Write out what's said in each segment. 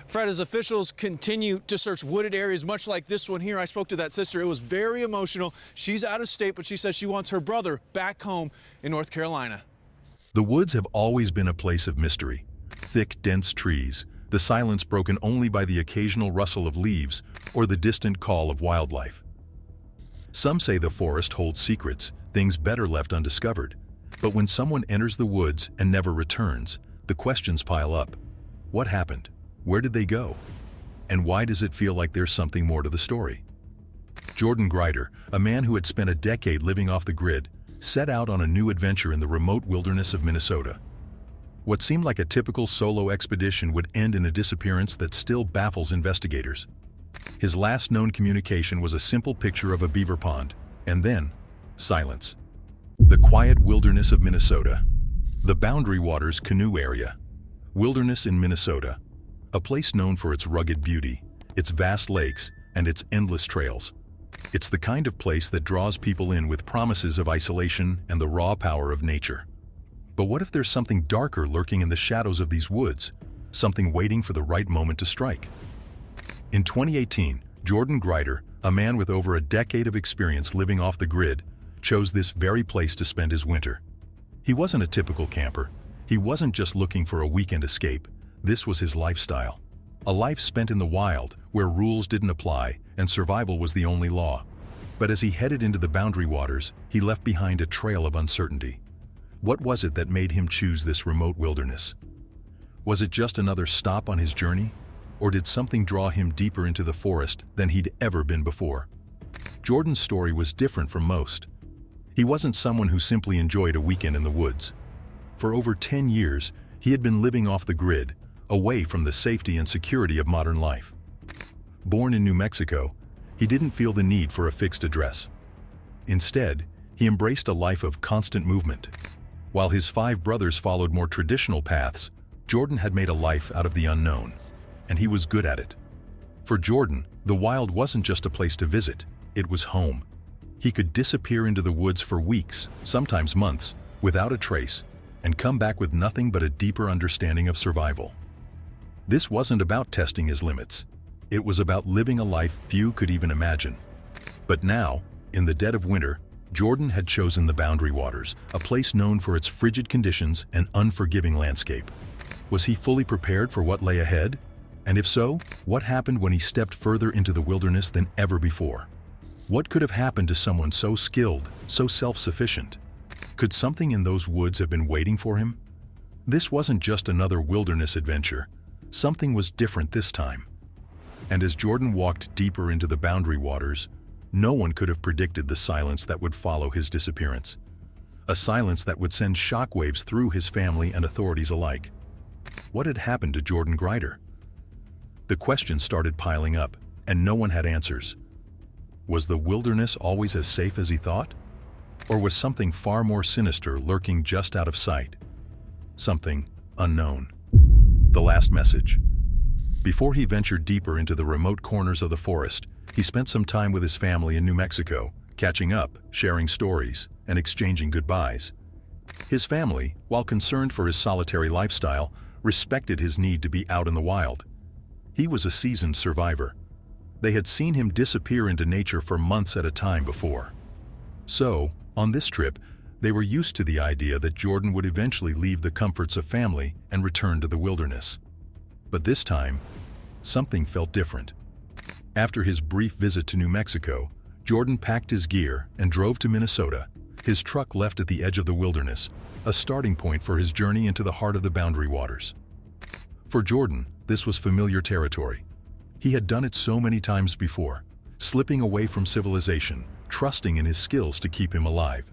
Fred, as officials continue to search wooded areas, much like this one here, I spoke to that sister. It was very emotional. She's out of state, but she says she wants her brother back home in North Carolina. The woods have always been a place of mystery. Thick, dense trees, the silence broken only by the occasional rustle of leaves or the distant call of wildlife. Some say the forest holds secrets, things better left undiscovered. But when someone enters the woods and never returns, the questions pile up. What happened? Where did they go? And why does it feel like there's something more to the story? Jordan Grider, a man who had spent a decade living off the grid, set out on a new adventure in the remote wilderness of Minnesota. What seemed like a typical solo expedition would end in a disappearance that still baffles investigators. His last known communication was a simple picture of a beaver pond, and then, silence. The quiet wilderness of Minnesota. The Boundary Waters Canoe Area. Wilderness in Minnesota. A place known for its rugged beauty, its vast lakes, and its endless trails. It's the kind of place that draws people in with promises of isolation and the raw power of nature. But what if there's something darker lurking in the shadows of these woods, something waiting for the right moment to strike? In 2018, Jordan Grider, a man with over a decade of experience living off the grid, chose this very place to spend his winter. He wasn't a typical camper. He wasn't just looking for a weekend escape. This was his lifestyle. A life spent in the wild, where rules didn't apply and survival was the only law. But as he headed into the Boundary Waters, he left behind a trail of uncertainty. What was it that made him choose this remote wilderness? Was it just another stop on his journey? Or did something draw him deeper into the forest than he'd ever been before? Jordan's story was different from most. He wasn't someone who simply enjoyed a weekend in the woods. For over 10 years, he had been living off the grid, away from the safety and security of modern life. Born in New Mexico, he didn't feel the need for a fixed address. Instead, he embraced a life of constant movement. While his 5 brothers followed more traditional paths, Jordan had made a life out of the unknown, and he was good at it. For Jordan, the wild wasn't just a place to visit, it was home. He could disappear into the woods for weeks, sometimes months, without a trace, and come back with nothing but a deeper understanding of survival. This wasn't about testing his limits. It was about living a life few could even imagine. But now, in the dead of winter, Jordan had chosen the Boundary Waters, a place known for its frigid conditions and unforgiving landscape. Was he fully prepared for what lay ahead? And if so, what happened when he stepped further into the wilderness than ever before? What could have happened to someone so skilled, so self-sufficient? Could something in those woods have been waiting for him? This wasn't just another wilderness adventure. Something was different this time. And as Jordan walked deeper into the Boundary Waters, no one could have predicted the silence that would follow his disappearance. A silence that would send shockwaves through his family and authorities alike. What had happened to Jordan Grider? The questions started piling up, and no one had answers. Was the wilderness always as safe as he thought? Or was something far more sinister lurking just out of sight? Something unknown. The last message. Before he ventured deeper into the remote corners of the forest, he spent some time with his family in New Mexico, catching up, sharing stories, and exchanging goodbyes. His family, while concerned for his solitary lifestyle, respected his need to be out in the wild. He was a seasoned survivor. They had seen him disappear into nature for months at a time before. So, on this trip, they were used to the idea that Jordan would eventually leave the comforts of family and return to the wilderness. But this time, something felt different. After his brief visit to New Mexico, Jordan packed his gear and drove to Minnesota, his truck left at the edge of the wilderness, a starting point for his journey into the heart of the Boundary Waters. For Jordan, this was familiar territory. He had done it so many times before, slipping away from civilization, trusting in his skills to keep him alive.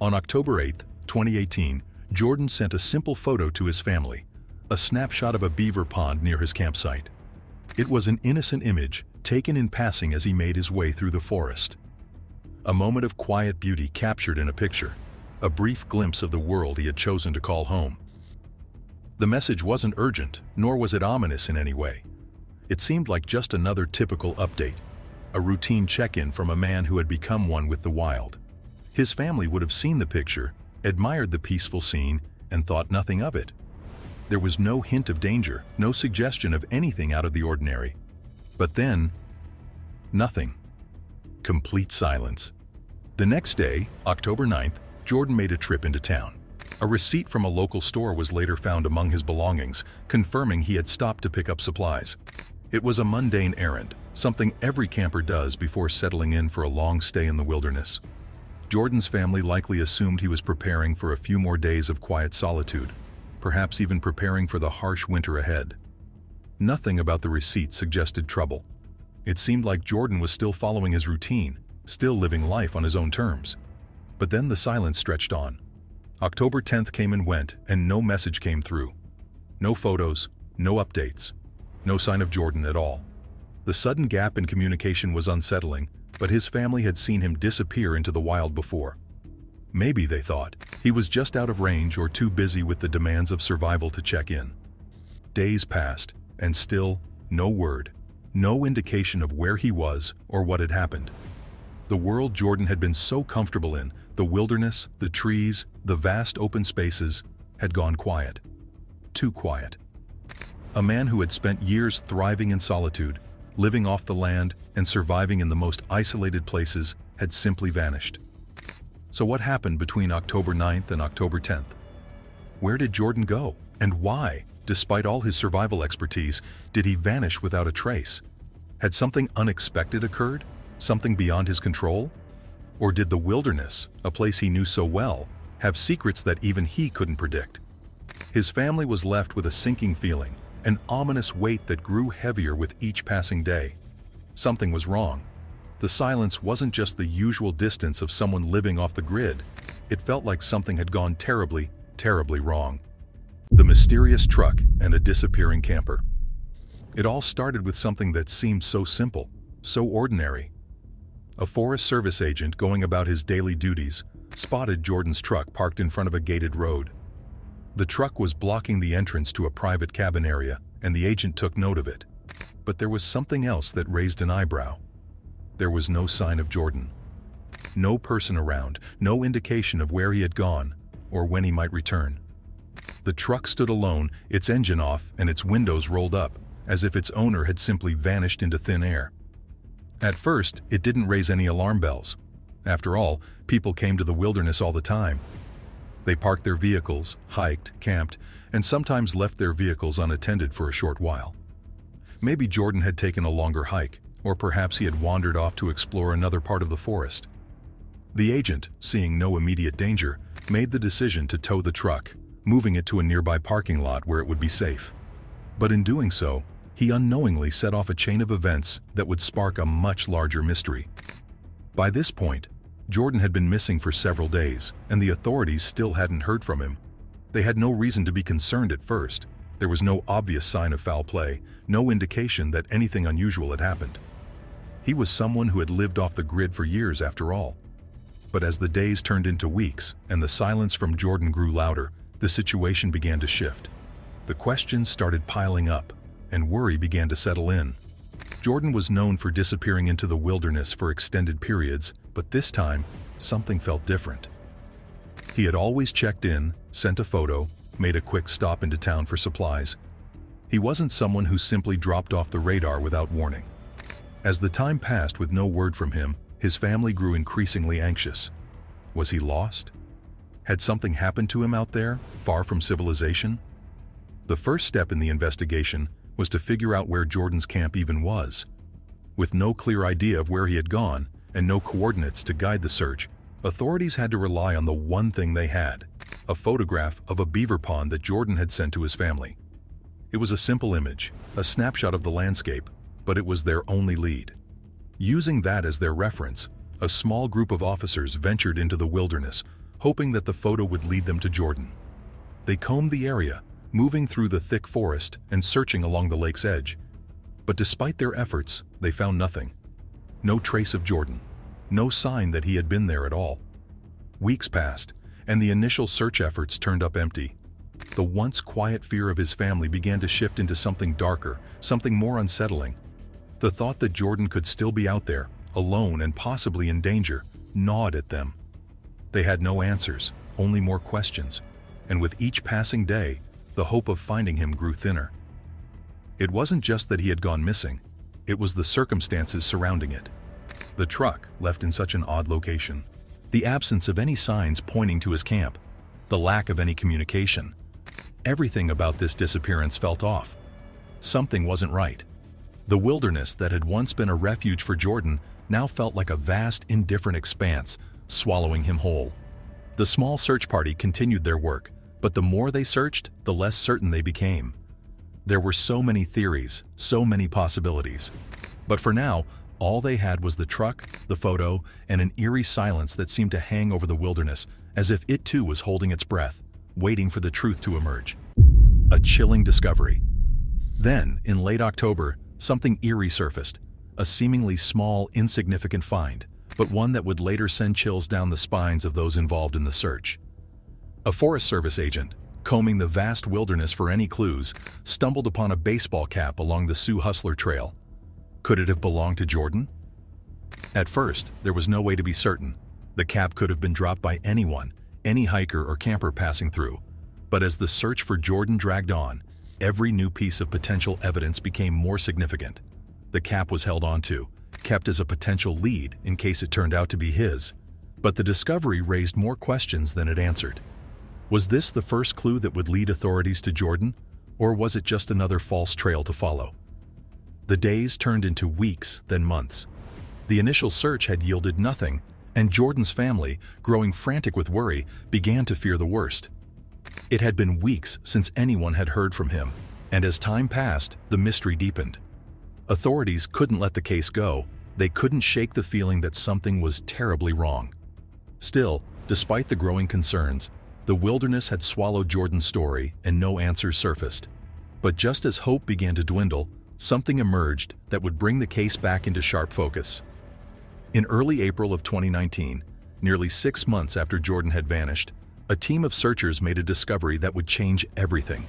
On October 8, 2018, Jordan sent a simple photo to his family, a snapshot of a beaver pond near his campsite. It was an innocent image, taken in passing as he made his way through the forest. A moment of quiet beauty captured in a picture, a brief glimpse of the world he had chosen to call home. The message wasn't urgent, nor was it ominous in any way. It seemed like just another typical update, a routine check-in from a man who had become one with the wild. His family would have seen the picture, admired the peaceful scene, and thought nothing of it. There was no hint of danger, no suggestion of anything out of the ordinary. But then, nothing. Complete silence. The next day, October 9th, Jordan made a trip into town. A receipt from a local store was later found among his belongings, confirming he had stopped to pick up supplies. It was a mundane errand, something every camper does before settling in for a long stay in the wilderness. Jordan's family likely assumed he was preparing for a few more days of quiet solitude, perhaps even preparing for the harsh winter ahead. Nothing about the receipt suggested trouble. It seemed like Jordan was still following his routine, still living life on his own terms. But then the silence stretched on. October 10th came and went, and no message came through. No photos, no updates, no sign of Jordan at all. The sudden gap in communication was unsettling, but his family had seen him disappear into the wild before. Maybe, they thought, he was just out of range or too busy with the demands of survival to check in. Days passed, and still, no word, no indication of where he was or what had happened. The world Jordan had been so comfortable in, the wilderness, the trees, the vast open spaces, had gone quiet. Too quiet. A man who had spent years thriving in solitude, living off the land, and surviving in the most isolated places, had simply vanished. So what happened between October 9th and October 10th? Where did Jordan go? And why, despite all his survival expertise, did he vanish without a trace? Had something unexpected occurred? Something beyond his control? Or did the wilderness, a place he knew so well, have secrets that even he couldn't predict? His family was left with a sinking feeling, an ominous weight that grew heavier with each passing day. Something was wrong. The silence wasn't just the usual distance of someone living off the grid. It felt like something had gone terribly, terribly wrong. The mysterious truck and a disappearing camper. It all started with something that seemed so simple, so ordinary. A Forest Service agent going about his daily duties spotted Jordan's truck parked in front of a gated road. The truck was blocking the entrance to a private cabin area, and the agent took note of it. But there was something else that raised an eyebrow. There was no sign of Jordan. No person around, no indication of where he had gone or when he might return. The truck stood alone, its engine off and its windows rolled up, as if its owner had simply vanished into thin air. At first, it didn't raise any alarm bells. After all, people came to the wilderness all the time. They parked their vehicles, hiked, camped, and sometimes left their vehicles unattended for a short while. Maybe Jordan had taken a longer hike, or perhaps he had wandered off to explore another part of the forest. The agent, seeing no immediate danger, made the decision to tow the truck, moving it to a nearby parking lot where it would be safe. But in doing so, he unknowingly set off a chain of events that would spark a much larger mystery. By this point, Jordan had been missing for several days, and the authorities still hadn't heard from him. They had no reason to be concerned at first. There was no obvious sign of foul play, no indication that anything unusual had happened. He was someone who had lived off the grid for years after all. But as the days turned into weeks and the silence from Jordan grew louder, the situation began to shift. The questions started piling up, and worry began to settle in. Jordan was known for disappearing into the wilderness for extended periods, but this time, something felt different. He had always checked in, sent a photo, made a quick stop into town for supplies. He wasn't someone who simply dropped off the radar without warning. As the time passed with no word from him, his family grew increasingly anxious. Was he lost? Had something happened to him out there, far from civilization? The first step in the investigation was to figure out where Jordan's camp even was. With no clear idea of where he had gone and no coordinates to guide the search, authorities had to rely on the one thing they had: a photograph of a beaver pond that Jordan had sent to his family. It was a simple image, a snapshot of the landscape, but it was their only lead. Using that as their reference, a small group of officers ventured into the wilderness, hoping that the photo would lead them to Jordan. They combed the area, moving through the thick forest and searching along the lake's edge. But despite their efforts, they found nothing. No trace of Jordan. No sign that he had been there at all. Weeks passed, and the initial search efforts turned up empty. The once quiet fear of his family began to shift into something darker, something more unsettling. The thought that Jordan could still be out there, alone and possibly in danger, gnawed at them. They had no answers, only more questions. And with each passing day, the hope of finding him grew thinner. It wasn't just that he had gone missing, it was the circumstances surrounding it. The truck, left in such an odd location, the absence of any signs pointing to his camp, the lack of any communication. Everything about this disappearance felt off. Something wasn't right. The wilderness that had once been a refuge for Jordan now felt like a vast, indifferent expanse, swallowing him whole. The small search party continued their work, but the more they searched, the less certain they became. There were so many theories, so many possibilities. But for now, all they had was the truck, the photo, and an eerie silence that seemed to hang over the wilderness, as if it too was holding its breath, waiting for the truth to emerge. A chilling discovery. Then, in late October, something eerie surfaced, a seemingly small, insignificant find, but one that would later send chills down the spines of those involved in the search. A Forest Service agent, combing the vast wilderness for any clues, stumbled upon a baseball cap along the Sioux Hustler Trail. Could it have belonged to Jordan? At first, there was no way to be certain. The cap could have been dropped by anyone, any hiker or camper passing through. But as the search for Jordan dragged on, every new piece of potential evidence became more significant. The cap was held onto, kept as a potential lead in case it turned out to be his. But the discovery raised more questions than it answered. Was this the first clue that would lead authorities to Jordan, or was it just another false trail to follow? The days turned into weeks, then months. The initial search had yielded nothing, and Jordan's family, growing frantic with worry, began to fear the worst. It had been weeks since anyone had heard from him, and as time passed, the mystery deepened. Authorities couldn't let the case go. They couldn't shake the feeling that something was terribly wrong. Still, despite the growing concerns, the wilderness had swallowed Jordan's story and no answers surfaced. But just as hope began to dwindle, something emerged that would bring the case back into sharp focus. In early April of 2019, nearly 6 months after Jordan had vanished, a team of searchers made a discovery that would change everything.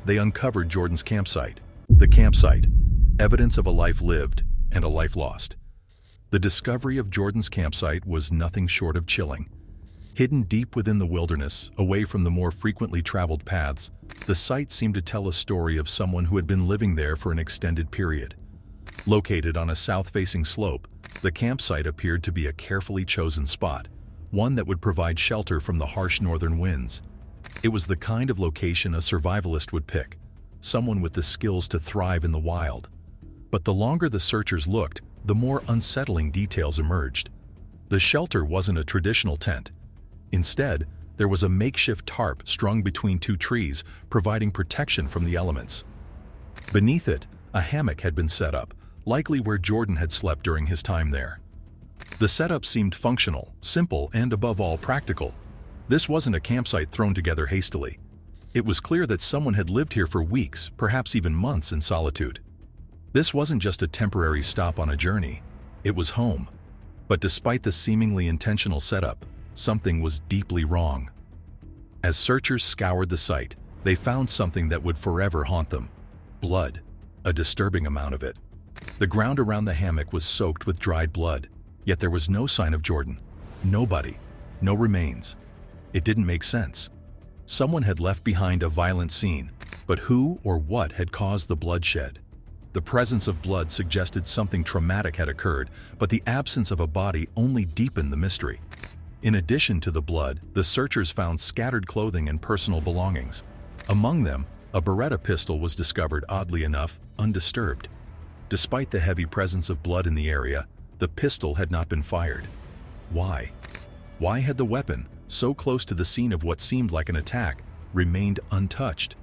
They uncovered Jordan's campsite. The campsite, evidence of a life lived and a life lost. The discovery of Jordan's campsite was nothing short of chilling. Hidden deep within the wilderness, away from the more frequently traveled paths, the site seemed to tell a story of someone who had been living there for an extended period. Located on a south-facing slope, the campsite appeared to be a carefully chosen spot, one that would provide shelter from the harsh northern winds. It was the kind of location a survivalist would pick, someone with the skills to thrive in the wild. But the longer the searchers looked, the more unsettling details emerged. The shelter wasn't a traditional tent. Instead, there was a makeshift tarp strung between 2 trees, providing protection from the elements. Beneath it, a hammock had been set up, likely where Jordan had slept during his time there. The setup seemed functional, simple, and above all practical. This wasn't a campsite thrown together hastily. It was clear that someone had lived here for weeks, perhaps even months in solitude. This wasn't just a temporary stop on a journey. It was home. But despite the seemingly intentional setup, something was deeply wrong. As searchers scoured the site, they found something that would forever haunt them. Blood, a disturbing amount of it. The ground around the hammock was soaked with dried blood, yet there was no sign of Jordan. Nobody, no remains. It didn't make sense. Someone had left behind a violent scene, but who or what had caused the bloodshed? The presence of blood suggested something traumatic had occurred, but the absence of a body only deepened the mystery. In addition to the blood, the searchers found scattered clothing and personal belongings. Among them, a Beretta pistol was discovered, oddly enough, undisturbed. Despite the heavy presence of blood in the area, the pistol had not been fired. Why? Why had the weapon, so close to the scene of what seemed like an attack, remained untouched?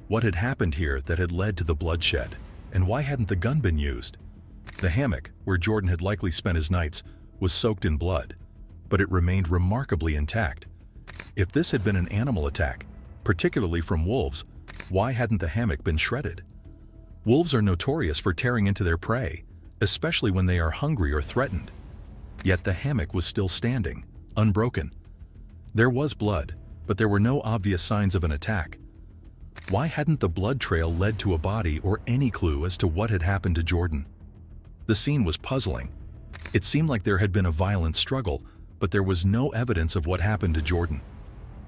What had happened here that had led to the bloodshed? And why hadn't the gun been used? The hammock, where Jordan had likely spent his nights, was soaked in blood, but it remained remarkably intact. If this had been an animal attack, particularly from wolves, why hadn't the hammock been shredded? Wolves are notorious for tearing into their prey, especially when they are hungry or threatened. Yet the hammock was still standing, unbroken. There was blood, but there were no obvious signs of an attack. Why hadn't the blood trail led to a body or any clue as to what had happened to Jordan? The scene was puzzling. It seemed like there had been a violent struggle, but there was no evidence of what happened to Jordan.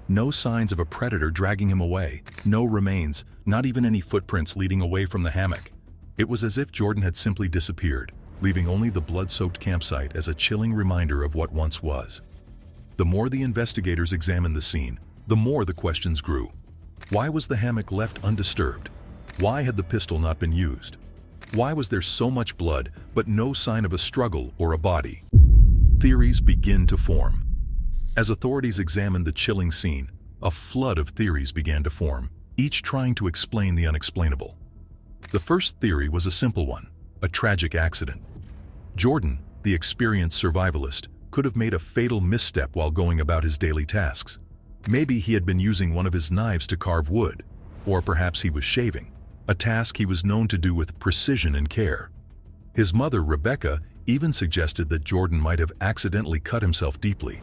No signs of a predator dragging him away, no remains, not even any footprints leading away from the hammock. It was as if Jordan had simply disappeared, leaving only the blood-soaked campsite as a chilling reminder of what once was. The more the investigators examined the scene, the more the questions grew. Why was the hammock left undisturbed? Why had the pistol not been used? Why was there so much blood, but no sign of a struggle or a body? Theories begin to form. As authorities examined the chilling scene, a flood of theories began to form, each trying to explain the unexplainable. The first theory was a simple one, a tragic accident. Jordan, the experienced survivalist, could have made a fatal misstep while going about his daily tasks. Maybe he had been using one of his knives to carve wood, or perhaps he was shaving, a task he was known to do with precision and care. His mother, Rebecca, even suggested that Jordan might have accidentally cut himself deeply,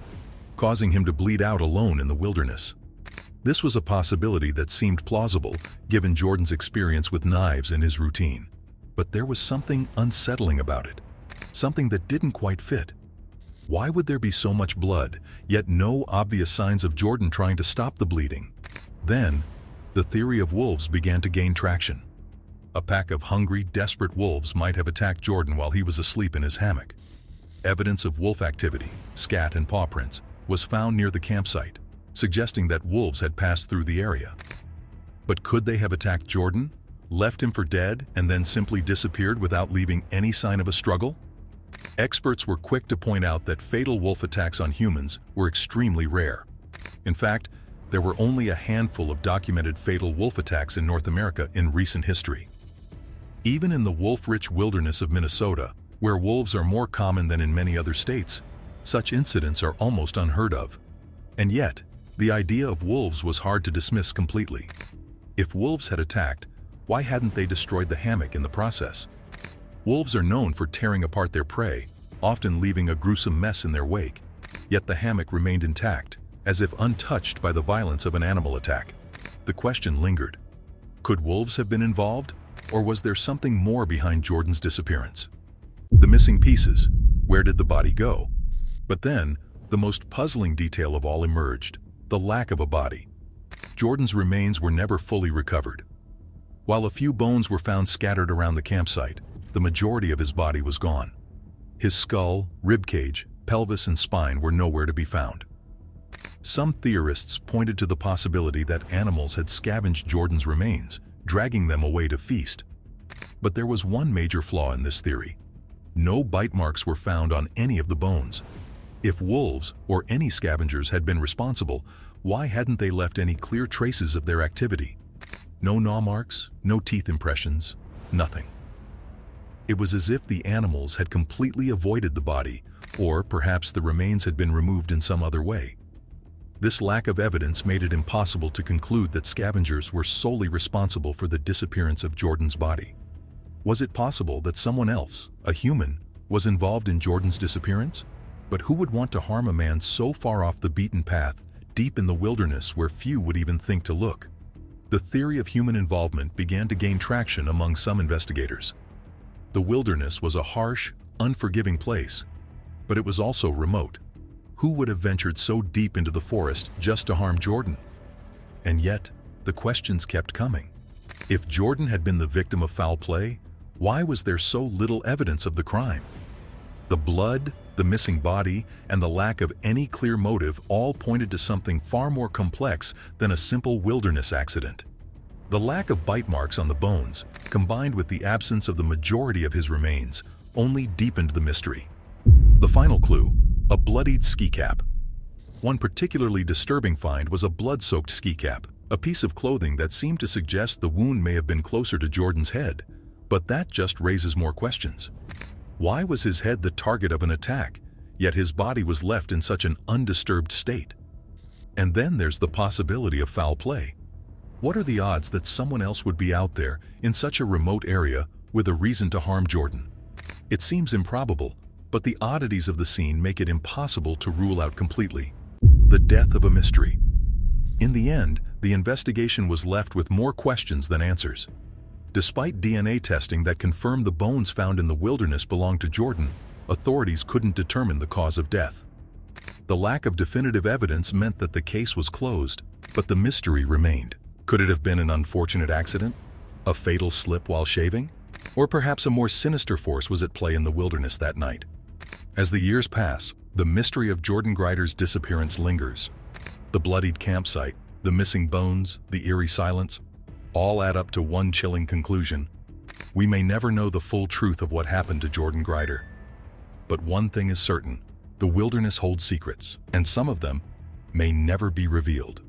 causing him to bleed out alone in the wilderness. This was a possibility that seemed plausible, given Jordan's experience with knives in his routine. But there was something unsettling about it, something that didn't quite fit. Why would there be so much blood, yet no obvious signs of Jordan trying to stop the bleeding? Then, the theory of wolves began to gain traction. A pack of hungry, desperate wolves might have attacked Jordan while he was asleep in his hammock. Evidence of wolf activity, scat and paw prints, was found near the campsite, suggesting that wolves had passed through the area. But could they have attacked Jordan, left him for dead, and then simply disappeared without leaving any sign of a struggle? Experts were quick to point out that fatal wolf attacks on humans were extremely rare. In fact, there were only a handful of documented fatal wolf attacks in North America in recent history. Even in the wolf-rich wilderness of Minnesota, where wolves are more common than in many other states, such incidents are almost unheard of. And yet, the idea of wolves was hard to dismiss completely. If wolves had attacked, why hadn't they destroyed the hammock in the process? Wolves are known for tearing apart their prey, often leaving a gruesome mess in their wake. Yet the hammock remained intact, as if untouched by the violence of an animal attack. The question lingered. Could wolves have been involved, or was there something more behind Jordan's disappearance? The missing pieces. Where did the body go? But then, the most puzzling detail of all emerged, the lack of a body. Jordan's remains were never fully recovered. While a few bones were found scattered around the campsite, the majority of his body was gone. His skull, ribcage, pelvis, and spine were nowhere to be found. Some theorists pointed to the possibility that animals had scavenged Jordan's remains, dragging them away to feast. But there was one major flaw in this theory. No bite marks were found on any of the bones. If wolves or any scavengers had been responsible, why hadn't they left any clear traces of their activity? No gnaw marks, no teeth impressions, nothing. It was as if the animals had completely avoided the body, or perhaps the remains had been removed in some other way. This lack of evidence made it impossible to conclude that scavengers were solely responsible for the disappearance of Jordan's body. Was it possible that someone else, a human, was involved in Jordan's disappearance? But who would want to harm a man so far off the beaten path, deep in the wilderness where few would even think to look? The theory of human involvement began to gain traction among some investigators. The wilderness was a harsh, unforgiving place, but it was also remote. Who would have ventured so deep into the forest just to harm Jordan? And yet, the questions kept coming. If Jordan had been the victim of foul play, why was there so little evidence of the crime? The blood, the missing body, and the lack of any clear motive all pointed to something far more complex than a simple wilderness accident. The lack of bite marks on the bones, combined with the absence of the majority of his remains, only deepened the mystery. The final clue: a bloodied ski cap. One particularly disturbing find was a blood-soaked ski cap, a piece of clothing that seemed to suggest the wound may have been closer to Jordan's head. But that just raises more questions. Why was his head the target of an attack, yet his body was left in such an undisturbed state? And then there's the possibility of foul play. What are the odds that someone else would be out there in such a remote area with a reason to harm Jordan? It seems improbable, but the oddities of the scene make it impossible to rule out completely. The death of a mystery. In the end, the investigation was left with more questions than answers. Despite DNA testing that confirmed the bones found in the wilderness belonged to Jordan, authorities couldn't determine the cause of death. The lack of definitive evidence meant that the case was closed, but the mystery remained. Could it have been an unfortunate accident? A fatal slip while shaving? Or perhaps a more sinister force was at play in the wilderness that night? As the years pass, the mystery of Jordan Grider's disappearance lingers. The bloodied campsite, the missing bones, the eerie silence, all add up to one chilling conclusion. We may never know the full truth of what happened to Jordan Grider. But one thing is certain, the wilderness holds secrets, and some of them may never be revealed.